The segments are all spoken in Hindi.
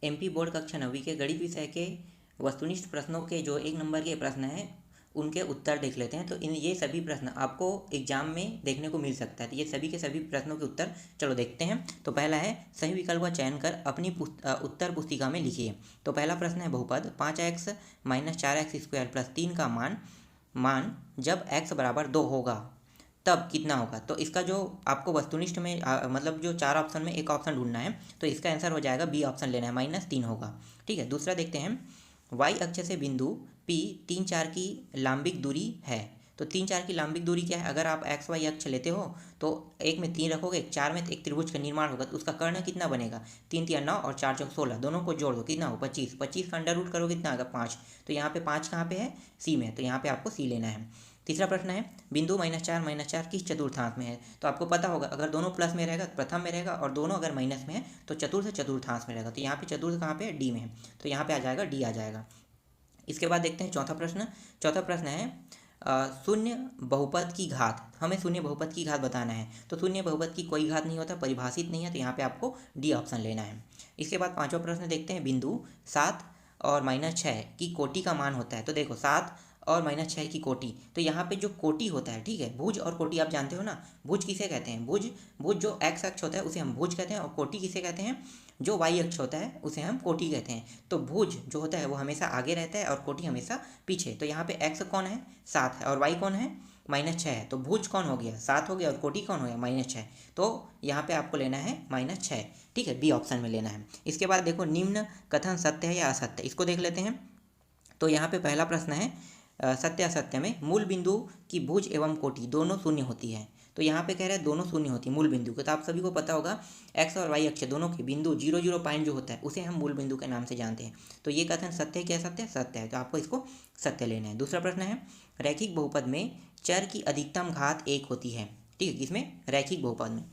एमपी बोर्ड कक्षा 9वीं के गणित विषय के वस्तुनिष्ठ प्रश्नों के जो 1 नंबर के प्रश्न हैं उनके उत्तर देख लेते हैं। तो ये सभी प्रश्न आपको एग्जाम में देखने को मिल सकता है। तो ये सभी के सभी प्रश्नों के उत्तर चलो देखते हैं। तो पहला है सही विकल्प का चयन कर अपनी उत्तर पुस्तिका में लिखिए। तो पहला प्रश्न है बहुपद 5x - 4x² + 3 का मान जब x बराबर 2 होगा तब कितना होगा। तो इसका जो आपको वस्तुनिष्ठ में मतलब जो 4 ऑप्शन में एक ऑप्शन ढूंढना है, तो इसका आंसर हो जाएगा बी ऑप्शन लेना है, -3 होगा। ठीक है, दूसरा देखते हैं। वाई अक्ष से बिंदु P 3, 4 की लांबिक दूरी है। तो 3, 4 की लांबिक दूरी क्या है? अगर आप एक्स वाई अक्ष लेते हो तो एक में 3 रखोगे, 4 में एक त्रिभुज का निर्माण होगा, तो उसका कर्ण कितना बनेगा? 3 3 9 और 4 4 16, दोनों को जोड़ दो, कितना हो? 25। 25 का अंडर रूट करोगे कितना आएगा? 5। तो यहाँ पे 5 कहाँ पे है? सी में, तो यहाँ पे आपको सी लेना है। तीसरा प्रश्न है बिंदु -4 किस चतुर्थांश में है? तो आपको पता होगा अगर दोनों प्लस में रहेगा तो प्रथम में रहेगा, और दोनों अगर माइनस में है तो चतुर्थांश में रहेगा। तो यहाँ पे चतुर्थ कहाँ पे है? डी में है, तो यहाँ पे आ जाएगा डी आ जाएगा। इसके बाद देखते हैं चौथा प्रश्न। चौथा प्रश्न है शून्य बहुपद की घात। हमें शून्य बहुपद की घात बताना है। तो शून्य बहुपद की कोई घात नहीं होता, परिभाषित नहीं है, तो यहाँ पे आपको डी ऑप्शन लेना है। इसके बाद पांचवा प्रश्न देखते हैं। बिंदु 7 और -6 की कोटि का मान होता है। तो देखो 7 और -6 की कोटि, तो यहाँ पे जो कोटि होता है, ठीक है, भुज और कोटि आप जानते हो ना। भुज किसे कहते हैं? भुज जो एक्स अक्ष होता है उसे हम भुज कहते हैं, और कोटि किसे कहते हैं? जो वाई अक्ष होता है उसे हम कोटि कहते हैं। तो भुज जो होता है वो हमेशा आगे रहता है और कोटि हमेशा पीछे। तो यहाँ पे एक्स कौन है? 7 है, और वाई कौन है? -6 है। तो भुज कौन हो गया? 7 हो गया, और कोटि कौन हो गया? -6। तो यहाँ पे आपको लेना है -6। ठीक है, बी ऑप्शन में लेना है। इसके बाद देखो निम्न कथन सत्य है या असत्य, इसको देख लेते हैं। तो यहाँ पे पहला प्रश्न है सत्य असत्य में मूल बिंदु की भुज एवं कोटि दोनों शून्य होती है। तो यहाँ पे कह रहे हैं दोनों शून्य होती है मूल बिंदु के। तो आप सभी को पता होगा एक्स और वाई अक्ष दोनों के बिंदु 0 0 पॉइंट जो होता है उसे हम मूल बिंदु के नाम से जानते हैं। तो ये कथन सत्य है क्या? सत्य सत्य है, तो आपको इसको सत्य लेना है। दूसरा प्रश्न है रैखिक बहुपद में चर की अधिकतम घात 1 होती है। ठीक है, किसमें? रैखिक बहुपद में।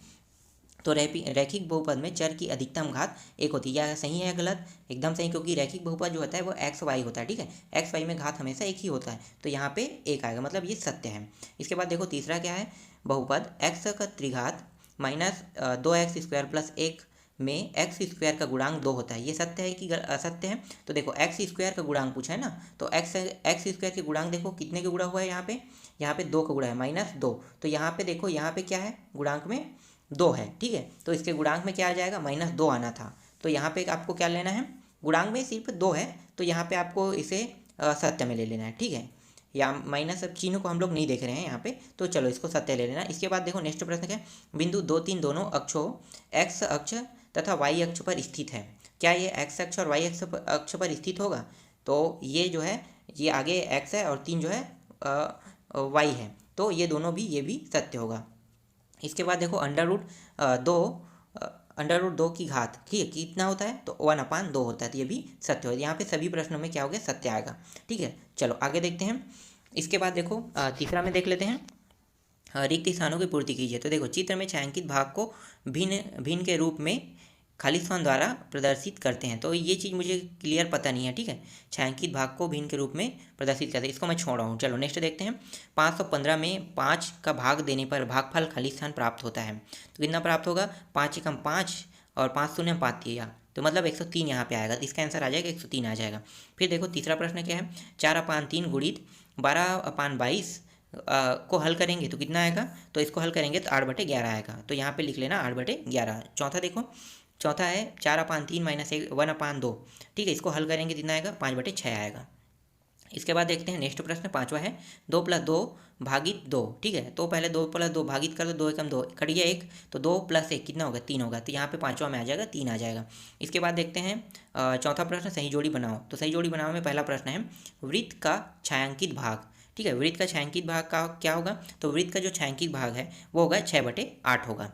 तो रैखिक बहुपद में चर की अधिकतम घात 1 होती है। या सही है या गलत? एकदम सही, क्योंकि रैखिक बहुपद जो होता है वो एक्स वाई होता है। ठीक है, एक्स वाई में घात हमेशा एक ही होता है, तो यहाँ पे 1 आएगा, मतलब ये सत्य है। इसके बाद देखो तीसरा क्या है? बहुपद एक्स का त्रिघात -2x² + 1 में x² का गुणांक 2 होता है। ये सत्य है कि असत्य है? तो देखो x² का गुणांक पूछा है ना, तो x² के गुणांक देखो कितने के गुणा हुआ है यहाँ पे 2 का गुणा है, -2। तो यहाँ पे देखो यहाँ पे क्या है? गुणांक में 2 है। ठीक है, तो इसके गुणांक में क्या आ जाएगा? -2 आना था। तो यहाँ पे आपको क्या लेना है? गुणांक में सिर्फ 2 है, तो यहाँ पे आपको इसे सत्य में ले लेना है। ठीक है, या माइनस अब चिन्ह को हम लोग नहीं देख रहे हैं यहाँ पे, तो चलो इसको सत्य ले लेना। इसके बाद देखो नेक्स्ट प्रश्न क्या है? बिंदु 2 3 दोनों अक्षों एक्स अक्ष तथा वाई अक्ष पर स्थित है। क्या ये एक्स अक्ष और वाई अक्ष पर स्थित होगा? तो ये जो है ये आगे एक्स है और 3 जो है वाई है, तो ये दोनों भी, ये भी सत्य होगा। इसके बाद देखो √2 की घात, ठीक है, कितना होता है? तो 1/2 होता है, तो ये भी सत्य होगा। यहाँ पे सभी प्रश्नों में क्या हो गया? सत्य आएगा। ठीक है, चलो आगे देखते हैं। इसके बाद देखो तीसरा में देख लेते हैं रिक्त स्थानों की पूर्ति कीजिए। तो देखो चित्र में छायांकित भाग को भिन्न भिन्न के रूप में खाली स्थान द्वारा प्रदर्शित करते हैं। तो ये चीज़ मुझे क्लियर पता नहीं है। ठीक है, छायांकित भाग को भिन्न के रूप में प्रदर्शित करते हैं, इसको मैं छोड़ रहा हूँ। चलो नेक्स्ट देखते हैं। 515 में 5 का भाग देने पर भागफल खाली स्थान प्राप्त होता है। तो कितना प्राप्त होगा? 5 एकम 5 और 5 शून्य 5 दिया, तो मतलब 103 यहाँ पे आएगा। तो इसका आंसर आ जाएगा 103 आ जाएगा। फिर देखो तीसरा प्रश्न क्या है? 4/3 गुणित 12/22 को हल करेंगे तो कितना आएगा? तो इसको हल करेंगे तो 8/11 आएगा। तो यहाँ पे लिख लेना 8/11। चौथा देखो, चौथा है 4/3 - 1/2। ठीक है, इसको हल करेंगे कितना आएगा? 5/6 आएगा। इसके बाद देखते हैं नेक्स्ट प्रश्न पांचवा है 2 + 2 भागित 2। ठीक है, तो पहले 2 + 2 भागित कर दो, 2 एकम 2 कट गया 1, तो 2 + 1 कितना होगा? 3 होगा। तो यहाँ पे पांचवा में आ जाएगा 3 आ जाएगा। इसके बाद देखते हैं चौथा प्रश्न सही जोड़ी बनाओ। तो सही जोड़ी बनाओ में पहला प्रश्न है वृत्त का छायांकित भाग। ठीक है, वृत्त का छायांकित भाग का क्या होगा? तो वृत्त का जो छायांकित भाग है वो होगा 6/8 होगा।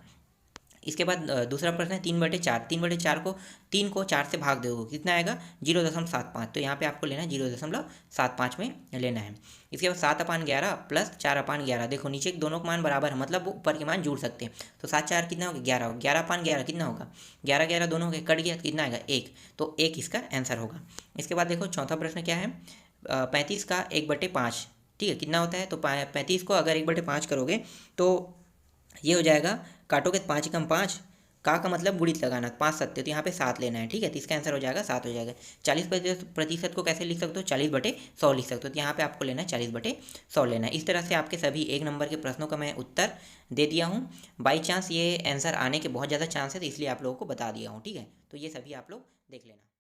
इसके बाद दूसरा प्रश्न है 3/4। 3/4 को 3 को 4 से भाग दोगे कितना आएगा? 0.75। तो यहाँ पे आपको लेना है 0.75 में लेना है। इसके बाद 7/11 + 4/11। देखो नीचे दोनों के मान बराबर है, मतलब ऊपर के मान जुड़ सकते हैं। तो 7 4 कितना होगा? 11 होगा। 11/11 कितना होगा? 11 11 दोनों के कट गया, कितना आएगा? 1। तो 1 इसका आंसर होगा। इसके बाद देखो चौथा प्रश्न क्या है? 35 का 1/5। ठीक है, कितना होता है? तो 35 को अगर 1/5 करोगे तो ये हो जाएगा, काटोगे तो 5 एकम 5 का मतलब गुणित लगाना, 5 सत्ते तो यहाँ पे 7 लेना है, ठीक है। तो इसका आंसर हो जाएगा 7 हो जाएगा। 40% को कैसे लिख सकते हो, 40/100 लिख सकते हो। तो यहाँ पे आपको लेना है 40/100 लेना है। इस तरह से आपके सभी 1 नंबर के प्रश्नों का मैं उत्तर दे दिया हूँ। बाई चांस ये आंसर आने के बहुत ज़्यादा चांस है, तो इसलिए आप लोगों को बता दिया हूँ, ठीक है। तो ये सभी आप लोग देख लेना।